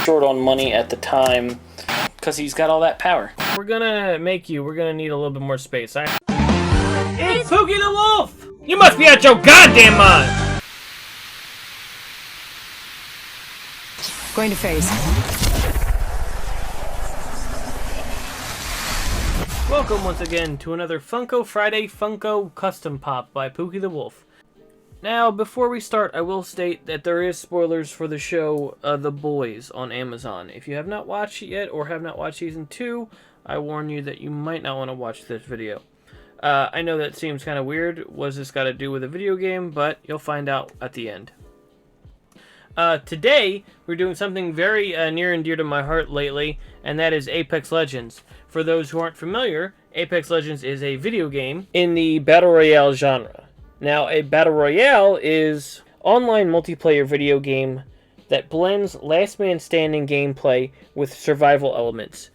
short on money at the time because he's got all that power. We're gonna need a little bit more space. It's Pookie the Wolf! You must be out your goddamn mind! Going to phase. Welcome once again to another Funko Friday Funko Custom Pop by Pookie the Wolf. Now, before we start, I will state that there is spoilers for the show The Boys on Amazon. If you have not watched it yet or have not watched Season 2, I warn you that you might not want to watch this video. I know that seems kind of weird. What's this got to do with a video game? But you'll find out at the end. Today, we're doing something very near and dear to my heart lately, and that is Apex Legends. For those who aren't familiar, Apex Legends is a video game in the Battle Royale genre. Now, a Battle Royale is online multiplayer video game that blends last man standing gameplay with survival elements,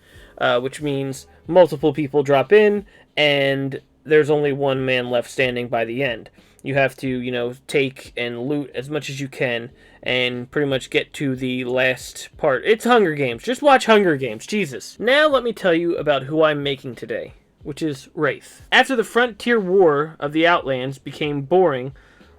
which means multiple people drop in and there's only one man left standing by the end. You have to, take and loot as much as you can and pretty much get to the last part. It's Hunger Games. Just watch Hunger Games. Jesus. Now let me tell you about who I'm making today, which is Wraith. After the frontier war of the Outlands became boring,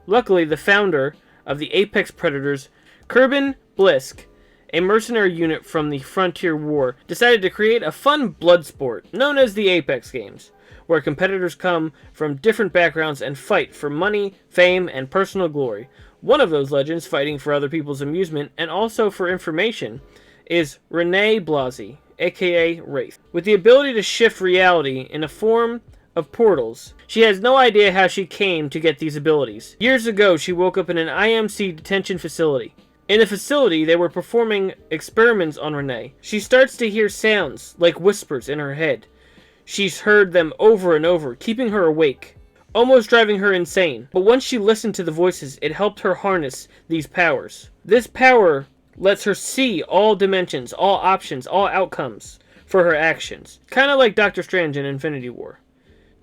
luckily the founder of the Apex Predators, Kerbin Blisk, a mercenary unit from the frontier war, decided to create a fun blood sport known as the Apex Games, where competitors come from different backgrounds and fight for money, fame, and personal glory. One of those legends fighting for other people's amusement and also for information is Renee Blasey, aka Wraith. With the ability to shift reality in the form of portals, she has no idea how she came to get these abilities. Years ago, she woke up in an IMC detention facility. In the facility, they were performing experiments on Renee. She starts to hear sounds like whispers in her head. She's heard them over and over, keeping her awake, almost driving her insane. But once she listened to the voices, it helped her harness these powers. This power lets her see all dimensions, all options, all outcomes for her actions. Kind of like Dr.Strange in Infinity War.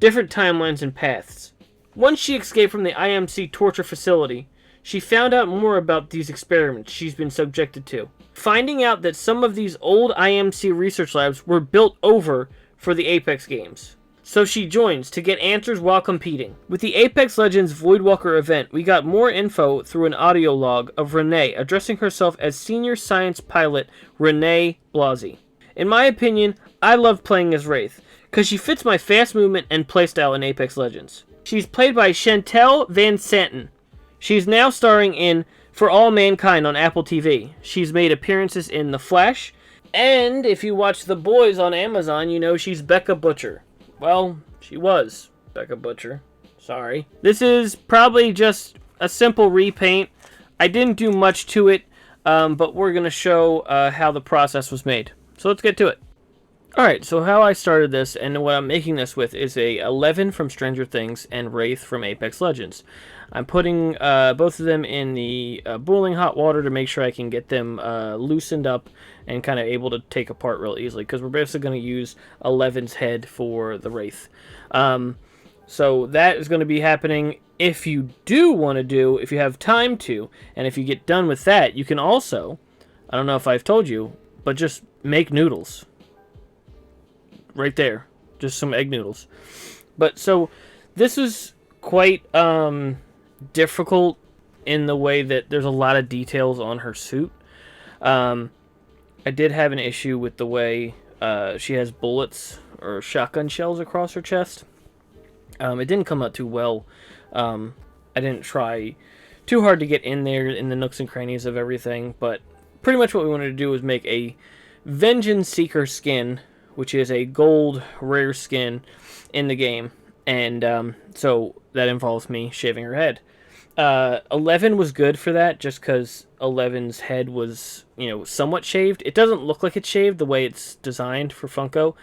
Different timelines and paths. Once she escaped from the IMC torture facility, she found out more about these experiments she's been subjected to. Finding out that some of these old IMC research labs were built over for the Apex Games. So she joins to get answers while competing. With the Apex Legends Voidwalker event, we got more info through an audio log of Renee addressing herself as Senior Science Pilot Renee Blasey. In my opinion, I love playing as Wraith, because she fits my fast movement and playstyle in Apex Legends. She's played by Chantel Van Santen. She's now starring in For All Mankind on Apple TV. She's made appearances in The Flash, and if you watch The Boys on Amazon, you know she's Becca Butcher. Well, she was Becca Butcher. Sorry. This is probably just a simple repaint. I didn't do much to it, but we're going to show how the process was made. So let's get to it. Alright, so how I started this and what I'm making this with is a 11 from Stranger Things and Wraith from Apex Legends. I'm putting both of them in the boiling hot water to make sure I can get them loosened up and kind of able to take apart real easily, because we're basically going to use 11's head for the Wraith. So that is going to be happening if you do want to do, if you have time to, and if you get done with that, you can also, I don't know if I've told you, but just make noodles. Right there. Just some egg noodles. But so this is quite difficult in the way that there's a lot of details on her suit. I did have an issue with the way she has bullets or shotgun shells across her chest. It didn't come out too well. I didn't try too hard to get in there in the nooks and crannies of everything, but pretty much what we wanted to do was make a Vengeance Seeker skin, which is a gold rare skin in the game, and so that involves me shaving her head. 11 was good for that, just because 11's head was, somewhat shaved. It doesn't look like it's shaved the way it's designed for Funko,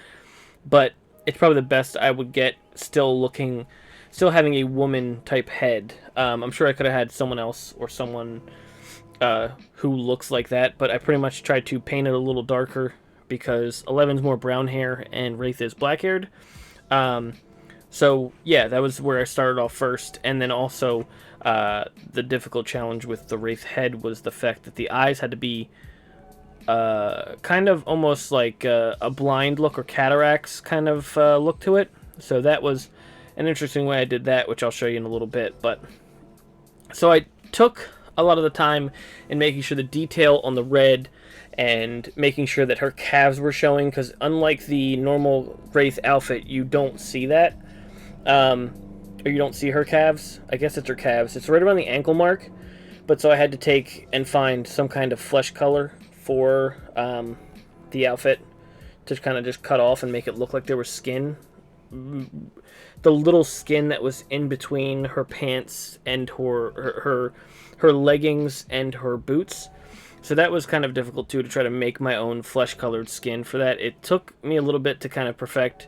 but it's probably the best I would get, still having a woman type head. I'm sure I could have had someone else or someone who looks like that, but I pretty much tried to paint it a little darker because 11's more brown hair and Wraith is black haired. So yeah, that was where I started off first, and then also the difficult challenge with the Wraith head was the fact that the eyes had to be kind of almost like a blind look or cataracts kind of look to it. So that was an interesting way I did that, which I'll show you in a little bit. But so I took a lot of the time in making sure the detail on the red and making sure that her calves were showing, because unlike the normal Wraith outfit, you don't see that. Or you don't see her calves. I guess it's her calves. It's right around the ankle mark. But so I had to take and find some kind of flesh color for the outfit to kind of just cut off and make it look like there was skin. The little skin that was in between her pants and her leggings and her boots. So that was kind of difficult too, to try to make my own flesh colored skin for that. It took me a little bit to kind of perfect.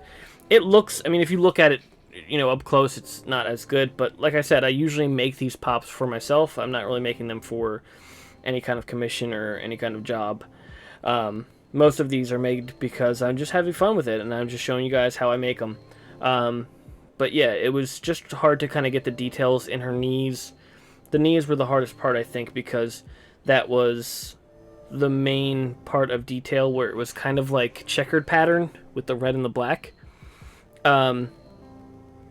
It looks, I mean, if you look at it, you know, up close, it's not as good. But like I said, I usually make these pops for myself. I'm not really making them for any kind of commission or any kind of job. Most of these are made because I'm just having fun with it, and I'm just showing you guys how I make them. But yeah, it was just hard to kind of get the details in her knees. The knees were the hardest part, I think, because that was the main part of detail where it was kind of like checkered pattern with the red and the black.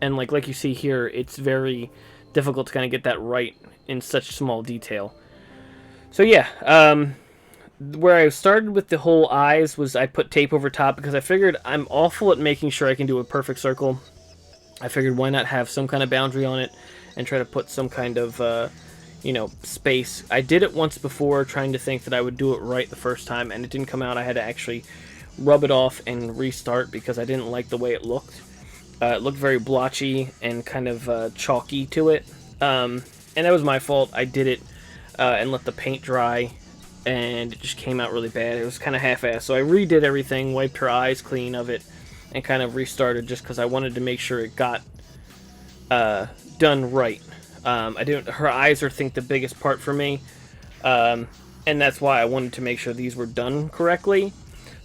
And like you see here, it's very difficult to kind of get that right in such small detail. So yeah, where I started with the whole eyes was I put tape over top because I figured I'm awful at making sure I can do a perfect circle. I figured why not have some kind of boundary on it and try to put some kind of, you know, space. I did it once before trying to think that I would do it right the first time, and it didn't come out. I had to actually rub it off and restart because I didn't like the way it looked. It looked very blotchy and kind of chalky to it. And that was my fault. I did it and let the paint dry, and it just came out really bad. It was kind of half-assed. So I redid everything, wiped her eyes clean of it, and kind of restarted just because I wanted to make sure it got done right. Her eyes are, I think, the biggest part for me. And that's why I wanted to make sure these were done correctly.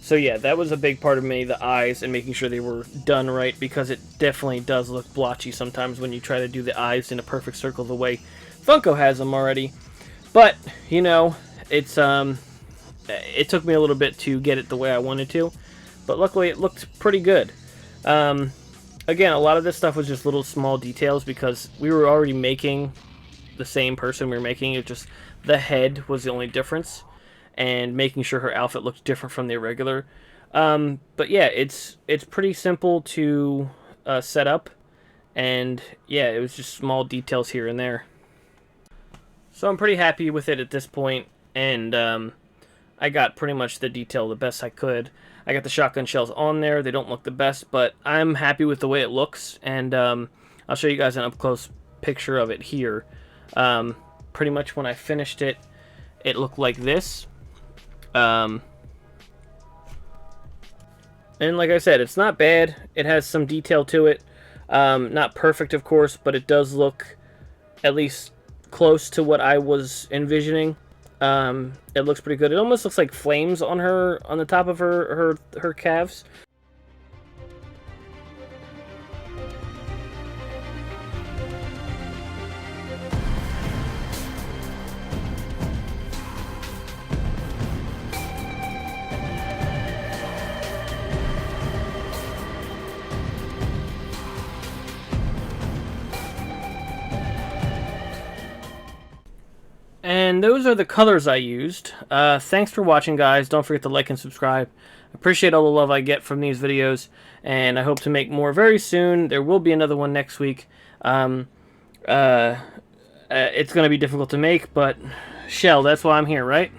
So yeah, that was a big part of me, the eyes, and making sure they were done right, because it definitely does look blotchy sometimes when you try to do the eyes in a perfect circle the way Funko has them already. But, you know, it took me a little bit to get it the way I wanted to, but luckily it looked pretty good. Again, a lot of this stuff was just little small details because we were already making the same person we were making. It just, the head was the only difference, and making sure her outfit looked different from the irregular. But yeah, it's pretty simple to set up, and yeah, it was just small details here and there. So I'm pretty happy with it at this point, and I got pretty much the detail the best I could. I got the shotgun shells on there. They don't look the best, but I'm happy with the way it looks, and I'll show you guys an up-close picture of it here. Pretty much when I finished it, it looked like this. And like I said, it's not bad. It has some detail to it. Not perfect, of course, but it does look at least close to what I was envisioning. It looks pretty good. It almost looks like flames on her, on the top of her calves. And those are the colors I used. Thanks for watching, guys. Don't forget to like and subscribe. Appreciate all the love I get from these videos, and I hope to make more very soon. There will be another one next week. It's going to be difficult to make, but Shell, that's why I'm here, right?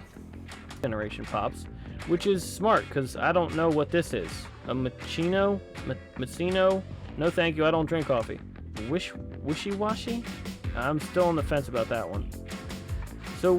Generation Pops, which is smart, because I don't know what this is. A Machino? Macino? No thank you, I don't drink coffee. Wishy-washy? I'm still on the fence about that one. So